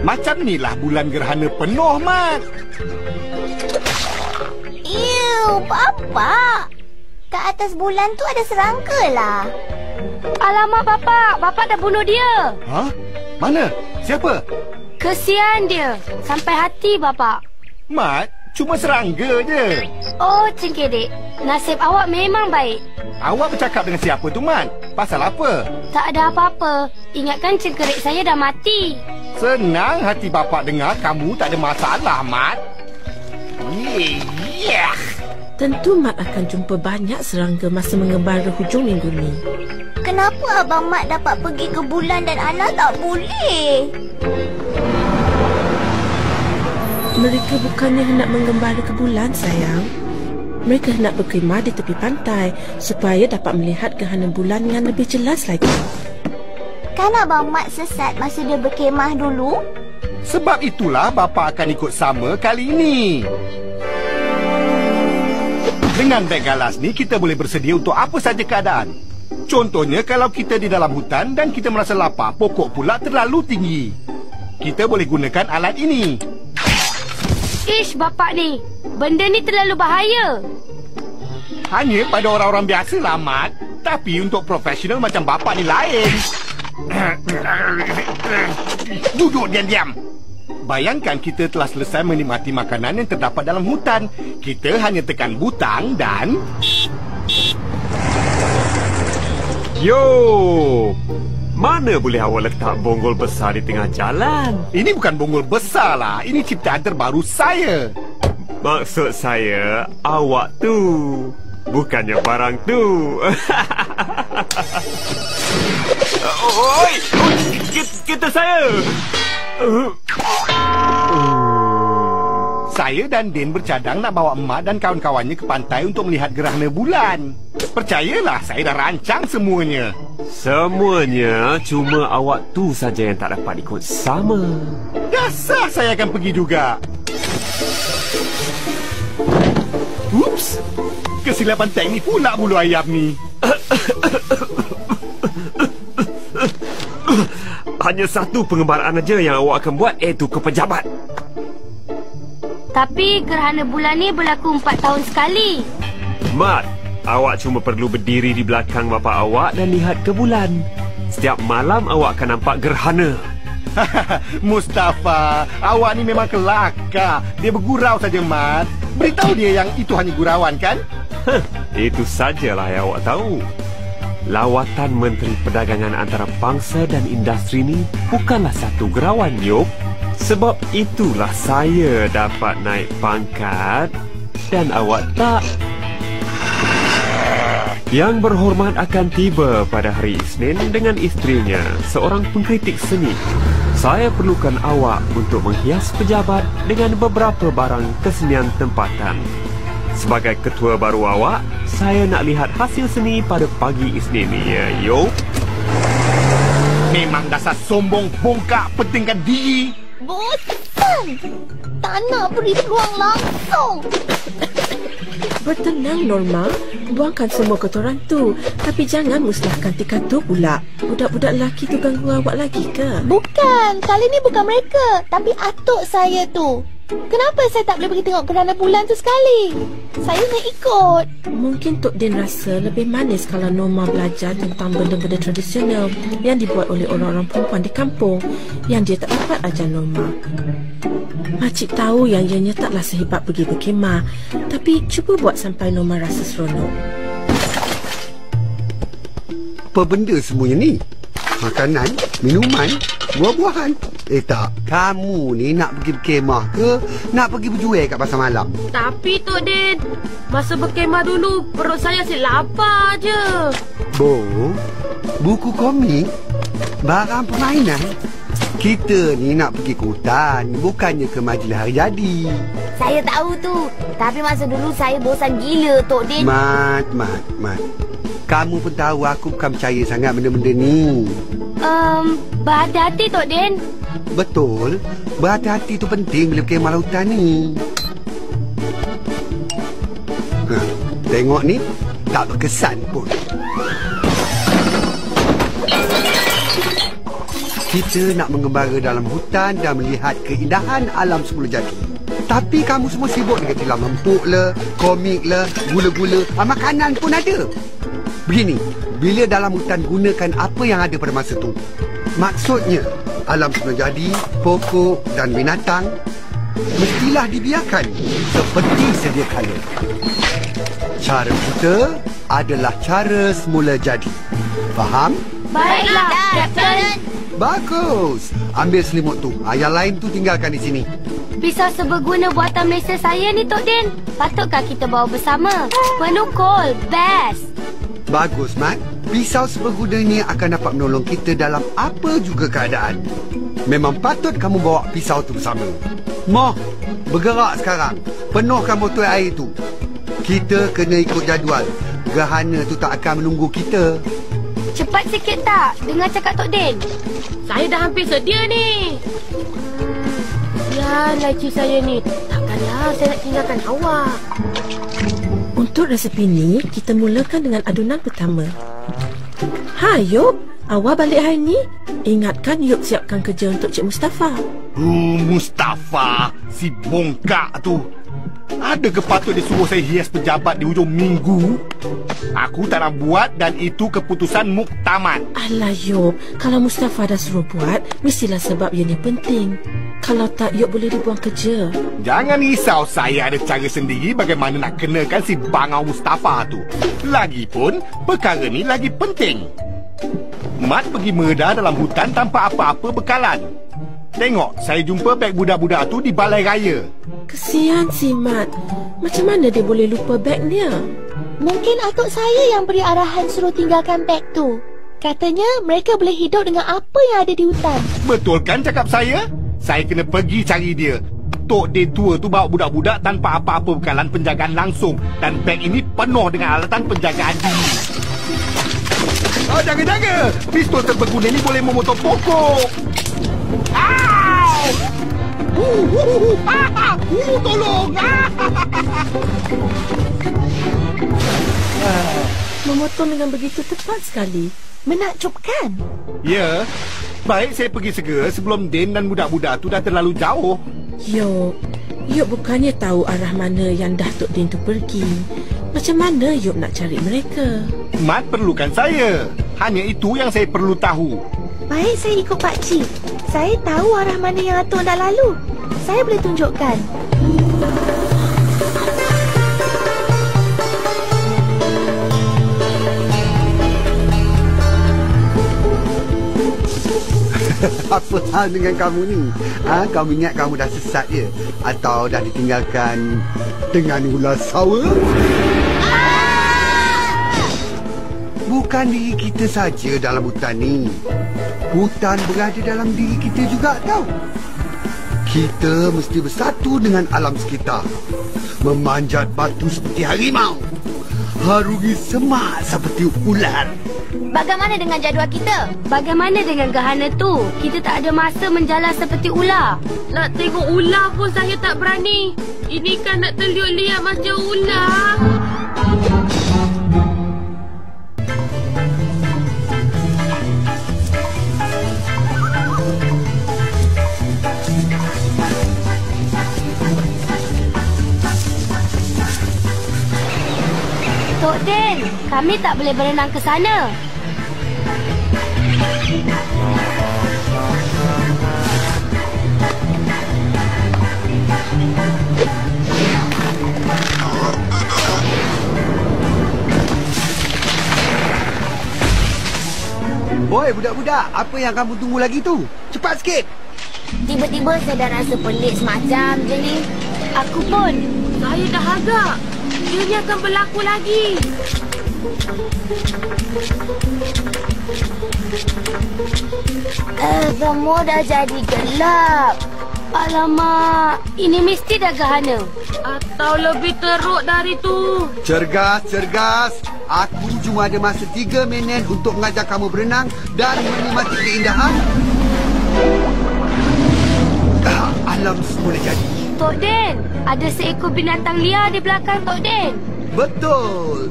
Macam inilah bulan gerhana penuh, Mat. Bapak. Kat atas bulan tu ada serangga lah. Alamak, Bapak dah bunuh dia. Hah? Mana? Siapa? Kesian dia. Sampai hati, Bapak. Mat, cuma serangga je. Oh, Cengkedek. Nasib awak memang baik. Awak bercakap dengan siapa tu, Mat? Pasal apa? Tak ada apa-apa. Ingatkan cengkerik saya dah mati. Senang hati bapak dengar kamu tak ada masalah, Mat. Yeah. Tentu Mat akan jumpa banyak serangga masa mengembara hujung minggu ni. Kenapa Abang Mat dapat pergi ke bulan dan Ana tak boleh? Mereka bukannya hendak mengembara ke bulan, sayang. Mereka hendak berkhemah di tepi pantai supaya dapat melihat gerhana bulan yang lebih jelas lagi. Kan Abang Mat sesat masa dia berkhemah dulu? Sebab itulah bapa akan ikut sama kali ini. Dengan beg galas ni kita boleh bersedia untuk apa saja keadaan. Contohnya kalau kita di dalam hutan dan kita merasa lapar, pokok pula terlalu tinggi. Kita boleh gunakan alat ini. Ish, Bapak ni. Benda ni terlalu bahaya. Hanya pada orang-orang biasa lah, Mat. Tapi untuk profesional macam bapak ni lain. Duduk diam-diam. Bayangkan kita telah selesai menikmati makanan yang terdapat dalam hutan. Kita hanya tekan butang dan... Yo, mana boleh awak letak bonggol besar di tengah jalan? Ini bukan bonggol besar lah. Ini ciptaan terbaru saya. Maksud saya, awak tu. Bukannya barang tu. Oi, kita saya. Saya dan Din bercadang nak bawa emak dan kawan-kawannya ke pantai untuk melihat gerhana bulan. Percayalah, saya dah rancang semuanya. Semuanya, cuma awak tu saja yang tak dapat ikut sama. Dasar saya akan pergi juga. Ups, kesilapan teknik pula bulu ayam ni. Hanya satu pengembaraan aja yang awak akan buat, iaitu ke pejabat. Tapi gerhana bulan ni berlaku 4 tahun sekali. Mat, awak cuma perlu berdiri di belakang bapa awak dan lihat ke bulan. Setiap malam awak akan nampak gerhana. Mustafa, awak ni memang kelakar. Dia bergurau saja, Mat. Beritahu dia yang itu hanya gurauan, kan? Itu sajalah yang awak tahu. Lawatan Menteri Perdagangan antara bangsa dan industri ni bukanlah satu gurauan, Yop. Sebab itulah saya dapat naik pangkat dan awak tak. Yang berhormat akan tiba pada hari Isnin dengan isterinya, seorang pengkritik seni. Saya perlukan awak untuk menghias pejabat dengan beberapa barang kesenian tempatan. Sebagai ketua baru awak, saya nak lihat hasil seni pada pagi Isnin ni, ya, yo. Memang dasar sombong, bongkak, pentingkan diri. Bosan. Tak nak beri peluang langsung. Bertenang, Norma. Buangkan semua kotoran tu. Tapi jangan musnahkan tika tu pula. Budak-budak lelaki tu ganggu awak lagi ke? Bukan. Kali ni bukan mereka. Tapi atuk saya tu. Kenapa saya tak boleh pergi tengok gerhana bulan tu sekali? Saya nak ikut. Mungkin Tok Din rasa lebih manis kalau Norma belajar tentang benda-benda tradisional yang dibuat oleh orang-orang perempuan di kampung yang dia tak dapat ajar Norma. Makcik tahu yang ianya taklah sehebat pergi berkhemah, tapi cuba buat sampai Norma rasa seronok. Apa benda semuanya ni? Makanan, minuman, buah-buahan. Tak, kamu ni nak pergi berkhemah ke? Nak pergi berjual kat pasar malam? Tapi Tok Din, masa berkhemah dulu perut saya asyik lapar je. Buku komik, barang permainan. Kita ni nak pergi ke hutan, bukannya ke majlis hari jadi. Saya tahu tu. Tapi masa dulu saya bosan gila, Tok Din. Mat. Kamu pun tahu aku bukan percaya sangat benda-benda ni. Berhati-hati Tok Din. Betul. Berhati-hati tu penting bila berkhemah lautan ni. Tengok ni, tak berkesan pun. Kita nak mengembara dalam hutan dan melihat keindahan alam semula jadi. Tapi kamu semua sibuk dengan tilam empuk le, komik le, gula-gula, makanan pun ada. Begini, bila dalam hutan gunakan apa yang ada pada masa tu. Maksudnya, alam semula jadi, pokok dan binatang mestilah dibiarkan seperti sedia kala. Cara kita adalah cara semula jadi. Faham? Baiklah, Kapten. Bagus. Ambil selimut tu. Yang lain tu tinggalkan di sini. Pisau seberguna buatan Malaysia saya ni, Tok Din. Patutkah kita bawa bersama? Penukul, best. Bagus, Mat. Pisau seberguna ni akan dapat menolong kita dalam apa juga keadaan. Memang patut kamu bawa pisau tu bersama. Moh, bergerak sekarang. Penuhkan botol air tu. Kita kena ikut jadual. Gerhana tu tak akan menunggu kita. Cepat sikit tak? Dengar cakap Tok Din. Saya dah hampir sedia ni. Ya, laci saya ni. Takkanlah saya nak tinggalkan awak. Untuk resepi ni, kita mulakan dengan adunan pertama. Ha, Yop. Awak balik hari ni? Ingatkan Yop siapkan kerja untuk Cik Mustafa. Mustafa, si bongkak tu. Adakah patut dia suruh saya hias pejabat di hujung minggu? Aku tak nak buat dan itu keputusan muktamad. Alah, Yop. Kalau Mustafa dah suruh buat, mestilah sebab ia ni penting. Kalau tak, Yop boleh dibuang kerja. Jangan risau, saya ada cara sendiri bagaimana nak kenakan si bangau Mustafa tu. Lagipun, perkara ni lagi penting. Mat pergi meredah dalam hutan tanpa apa-apa bekalan. Tengok, saya jumpa beg budak-budak tu di balai raya. Kesian si Mat. Macam mana dia boleh lupa beg dia? Mungkin atuk saya yang beri arahan suruh tinggalkan beg tu. Katanya mereka boleh hidup dengan apa yang ada di hutan. Betul kan cakap saya? Saya kena pergi cari dia. Tok Din tua tu bawa budak-budak tanpa apa-apa bekalan penjagaan langsung. Dan beg ini penuh dengan alatan penjagaan diri. Oh, jaga-jaga! Pistol terbeguna ni boleh memotong pokok. Tolong! Memotong dengan begitu tepat sekali. Menakjubkan. Ya, baik saya pergi segera sebelum Din dan budak-budak tu dah terlalu jauh. Yop bukannya tahu arah mana yang Datuk Din tu pergi. Macam mana Yop nak cari mereka? Mat perlukan saya. Hanya itu yang saya perlu tahu. Baik, saya ikut pakcik. Saya tahu arah mana yang atuk nak lalu. Saya boleh tunjukkan. Apa hal dengan kamu ni? Kamu ingat kamu dah sesat je? Atau dah ditinggalkan dengan ular sawa? Bukan diri kita saja dalam hutan ni. Hutan berada dalam diri kita juga tau. Kita mesti bersatu dengan alam sekitar. Memanjat batu seperti harimau. Harungi semak seperti ular. Bagaimana dengan jadual kita? Bagaimana dengan gerhana tu? Kita tak ada masa menjalan seperti ular. Nak tengok ular pun saya tak berani. Ini kan nak terlihat-lihat macam ular. Tok Din, kami tak boleh berenang ke sana. Oi, budak-budak, apa yang kamu tunggu lagi tu? Cepat sikit. Tiba-tiba saya dah rasa pelik semacam je ni. Aku pun. Saya dah agak. Dia ni akan berlaku lagi. Semua dah jadi gelap. Alamak, ini mesti dah gerhana. Atau lebih teruk dari tu. Cergas, cergas. Aku cuma ada masa 3 minit untuk mengajar kamu berenang dan menikmati keindahan alam semula jadi. Tok Din, ada seekor binatang liar di belakang Tok Din. Betul.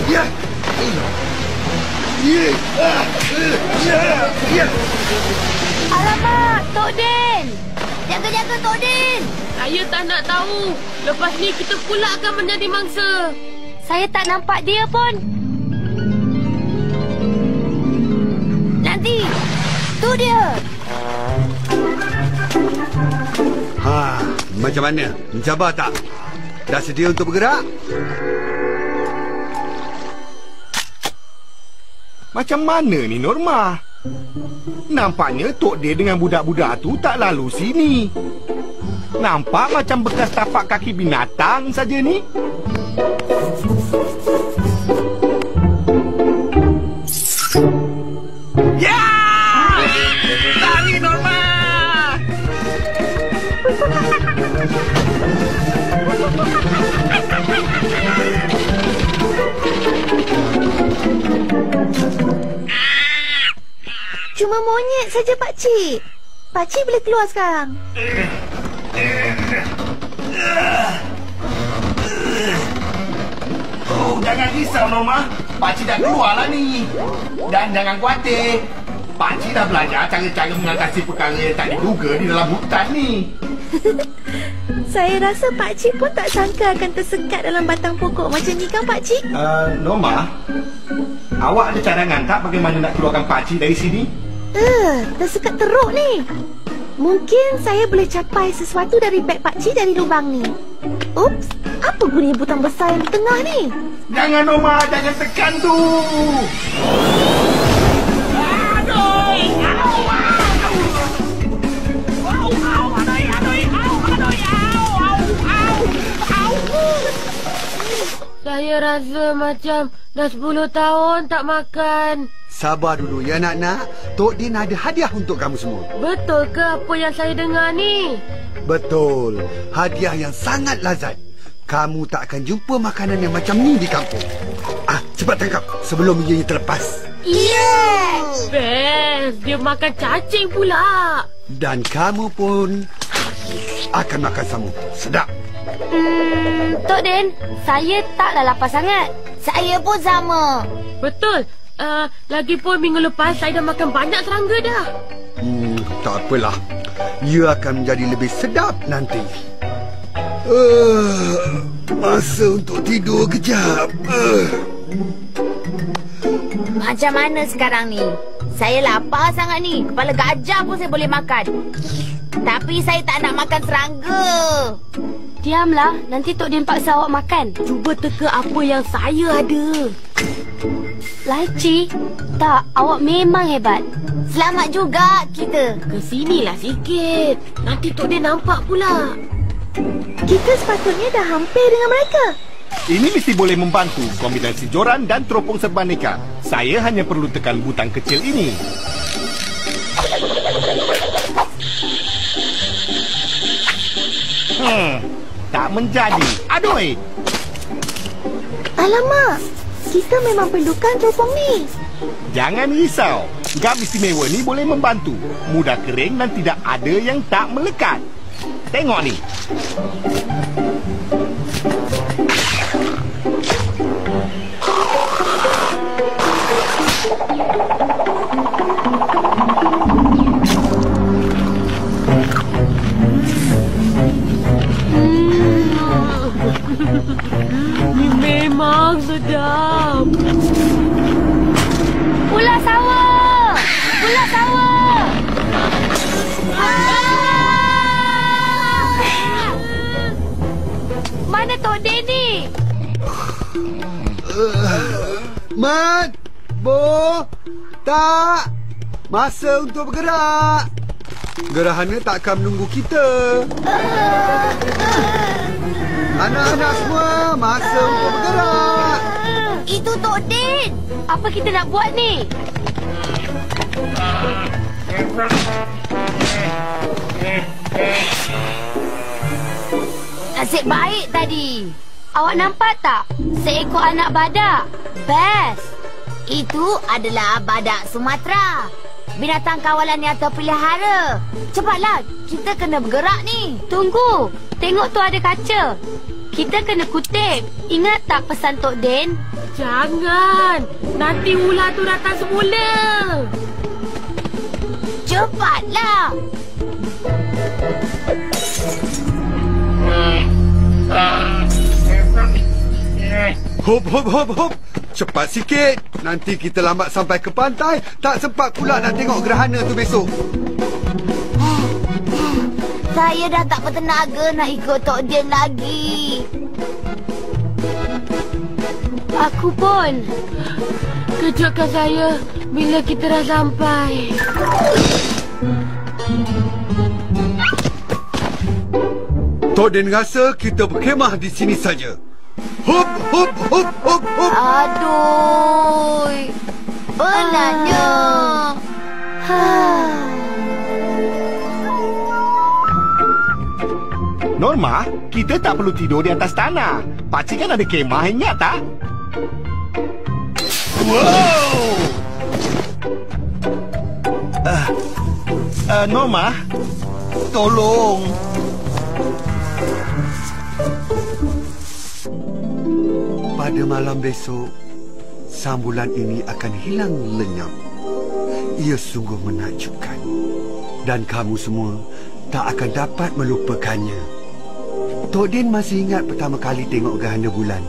Ya. Ya. Alamak, Tok Den! Jaga-jaga, Tok Den! Saya tak nak tahu. Lepas ni kita pula akan menjadi mangsa. Saya tak nampak dia pun. Nanti, tu dia. Macam mana? Mencabar tak? Dah sedia untuk bergerak? Macam mana ni Norma? Nampaknya Tok D dengan budak-budak tu tak lalu sini. Nampak macam bekas tapak kaki binatang saja ni. Ya! Lari Norma! Cuma monyet saja, Pakcik. Pakcik boleh keluar sekarang. Oh, jangan risau Norma. Pakcik dah keluarlah ni. Dan jangan khawatir. Pakcik dah belajar cara-cara mengatasi perkara yang tak diduga di dalam hutan ni. Saya rasa Pakcik pun tak sangka akan tersekat dalam batang pokok macam ni kan, Pakcik? Norma, awak ada cadangan tak bagaimana nak keluarkan Pakcik dari sini? Tersekat teruk ni. Mungkin saya boleh capai sesuatu dari beg Pakcik dari lubang ni. Ups, apa bunyi butang besar yang di tengah ni? Jangan Norma, jangan tekan tu. Saya rasa macam dah 10 tahun tak makan. Sabar dulu ya nak-nak. Tok Din ada hadiah untuk kamu semua. Betul ke apa yang saya dengar ni? Betul. Hadiah yang sangat lazat. Kamu tak akan jumpa makanan yang macam ni di kampung. Cepat tangkap sebelum ianya terlepas. Yes! Best, dia makan cacing pula. Dan kamu pun akan makan sama. Sedap. Tok Den, saya taklah lapar sangat. Saya pun sama. Betul. Lagipun minggu lepas saya dah makan banyak serangga dah. Tak apalah. Ia akan menjadi lebih sedap nanti. Masa untuk tidur kejap. Macam mana sekarang ni? Saya lapar sangat ni. Kepala gajah pun saya boleh makan. Tapi saya tak nak makan serangga. Diamlah, nanti Tok Din paksa awak makan. Cuba teka apa yang saya ada. Laci? Tak, awak memang hebat. Selamat juga kita. Kesinilah sikit. Nanti Tok Din nampak pula. Kita sepatutnya dah hampir dengan mereka. Ini mesti boleh membantu kombinasi joran dan teropong serbaneka. Saya hanya perlu tekan butang kecil ini. Tak menjadi. Aduh. Alamak, kita memang perlukan teropong ni. Jangan risau. Gam istimewa ni boleh membantu. Mudah kering dan tidak ada yang tak melekat. Tengok ni. Memang sedap. Ular sawah! Ular sawah! Mana Tok Den ni? Mat, Bo, tak. Masa untuk bergerak. Gerhana tak akan menunggu kita. Anak-anak semua, masa untuk bergerak. Itu Tok Den. Apa kita nak buat ni? Nasib baik tadi. Awak nampak tak? Seekor anak badak. Best. Itu adalah badak Sumatera. Binatang kawalan yang terpelihara. Cepatlah, kita kena bergerak ni. Tunggu. Tengok tu ada kaca. Kita kena kutip. Ingat tak pesan Tok Den? Jangan. Nanti ular tu datang semula. Hop, hop, hop, hop. Cepat sikit. Nanti kita lambat sampai ke pantai. Tak sempat pula nak tengok gerhana tu besok. Saya dah tak bertenaga nak ikut Tok Din lagi. Aku pun. Kejutkan saya bila kita dah sampai. Tok Din rasa kita berkhemah di sini saja. Hop, hop, hop, hop, hop. Aduh. Penatnya. Norma, kita tak perlu tidur di atas tanah. Pakcik kan ada kemah, ingat tak? Wow! Norma, tolong. Pada malam besok, sambulan ini akan hilang lenyap. Ia sungguh menakjubkan. Dan kamu semua tak akan dapat melupakannya. Tok Din masih ingat pertama kali tengok gerhana bulan.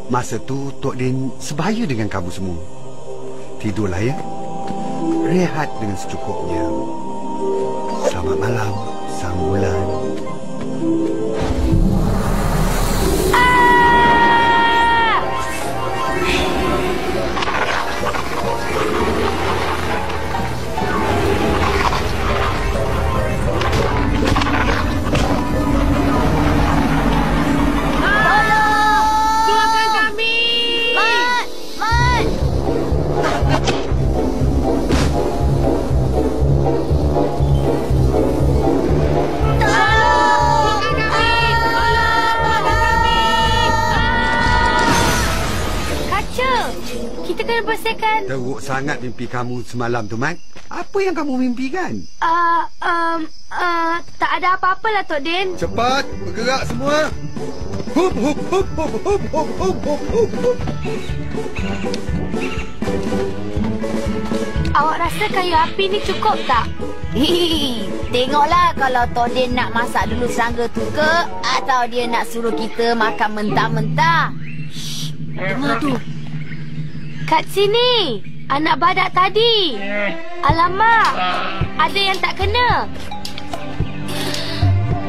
Masa tu Tok Din sebaya dengan kamu semua. Tidurlah ya. Rehat dengan secukupnya. Selamat malam, sang bulan. Bersihkan. Teruk sangat mimpi kamu semalam tu, Mat. Apa yang kamu mimpikan? Tak ada apa-apa lah, Tok Din. Cepat, bergerak semua. Hup, hup, hup, hup, hup, hup, hup, hup, hup, hup. Awak rasa kayu api ni cukup tak? Tengoklah kalau Tok Din nak masak dulu serangga tu ke, atau dia nak suruh kita makan mentah-mentah. Dengar tu. Kat sini, anak badak tadi. Alamak, ada yang tak kena.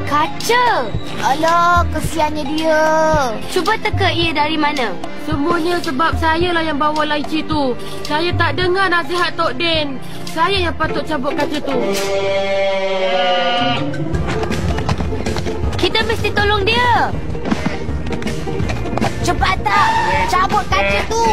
Kaca. Alah, kesiannya dia. Cuba teka ia dari mana. Semuanya sebab saya lah yang bawa laici tu. Saya tak dengar nasihat Tok Din. Saya yang patut cabut kaca tu. Kita mesti tolong dia. Cepat tak, cabut kaca tu.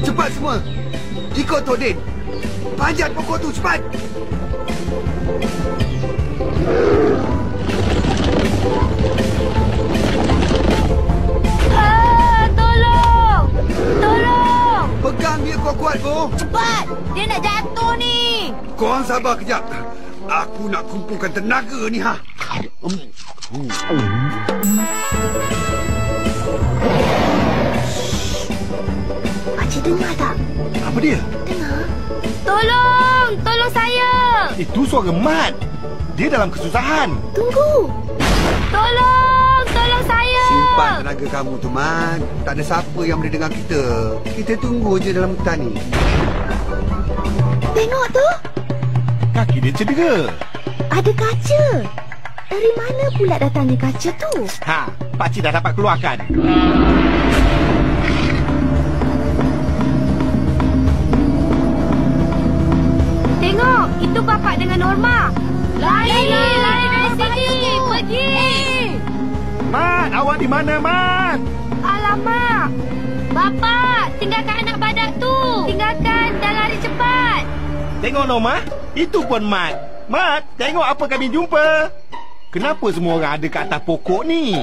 Cepat semua. Ikut Tok Din. Panjat pokok tu, cepat. Pegang dia kuat-kuat, Bo. Cepat, dia nak jatuh ni. Korang sabar kejap. Aku nak kumpulkan tenaga ni, ha. Pakcik dengar tak? Apa dia? Dengar. Tolong saya. Itu suara Mat. Dia dalam kesusahan. Tunggu. Tolong saya. Simpan tenaga kamu tu, Mat. Tak ada siapa yang boleh dengar kita. Kita tunggu je dalam hutan ni. Tengok tu. Kaki dia cedera. Ada kaca. Dari mana pula datangnya kaca tu? Ha, pakcik dah dapat keluarkan. Tengok, itu bapak dengan Norma. Lari dari sini. Pergi. Mat, awak di mana, Mat? Alamak. Bapak, tinggalkan anak badak tu. Tinggalkan dan lari cepat. Tengok, Norma. Itu pun Mat. Mat, tengok apa kami jumpa. Kenapa semua orang ada kat atas pokok ni?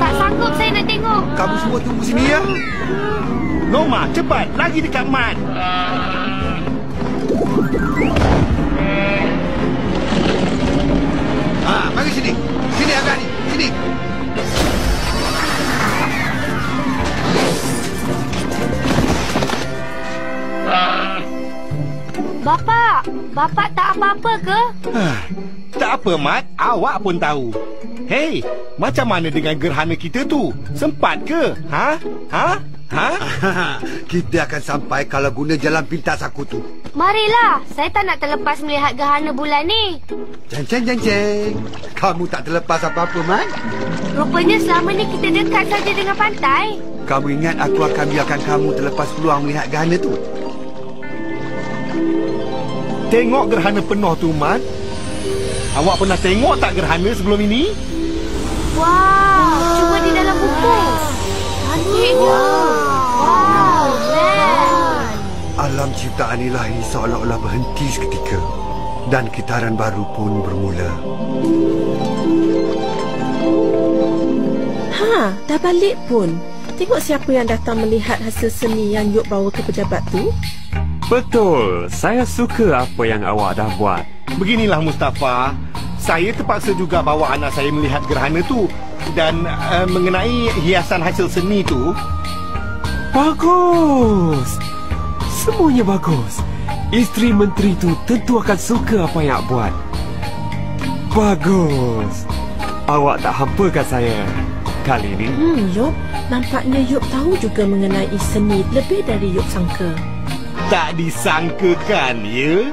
Tak sanggup saya nak tengok. Kamu semua tunggu sini, ya. Norma, Cepat, lagi dekat Mat. Mari sini. Sini agak ni. Sini. Bapak tak apa-apa ke? Tak apa, Mat. Awak pun tahu. Hei, macam mana dengan gerhana kita tu? Sempat ke? Ha? Kita akan sampai kalau guna jalan pintas aku tu. Marilah, saya tak nak terlepas melihat gerhana bulan ni. Ceng. Kamu tak terlepas apa-apa, Man. Rupanya selama ni kita dekat saja dengan pantai. Kamu ingat aku akan biarkan kamu terlepas peluang melihat gerhana tu? Tengok gerhana penuh tu, Mat. Awak pernah tengok tak gerhana sebelum ini? Wow, cuba di dalam buku. Cantiknya. Wow, man. Alam ciptaan ilahi seolah-olah berhenti seketika dan kitaran baru pun bermula. Dah balik pun. Tengok siapa yang datang melihat hasil seni yang Yuk bawa ke pejabat tu. Betul, saya suka apa yang awak dah buat. Beginilah Mustafa, saya terpaksa juga bawa anak saya melihat gerhana tu. Dan mengenai hiasan hasil seni tu, Bagus. Semuanya bagus. Isteri menteri tu tentu akan suka apa yang awak buat. Bagus. Awak tak hampakan saya kali ni. Yuk, nampaknya Yuk tahu juga mengenai seni lebih dari Yuk sangka. tak disangkakan, ya?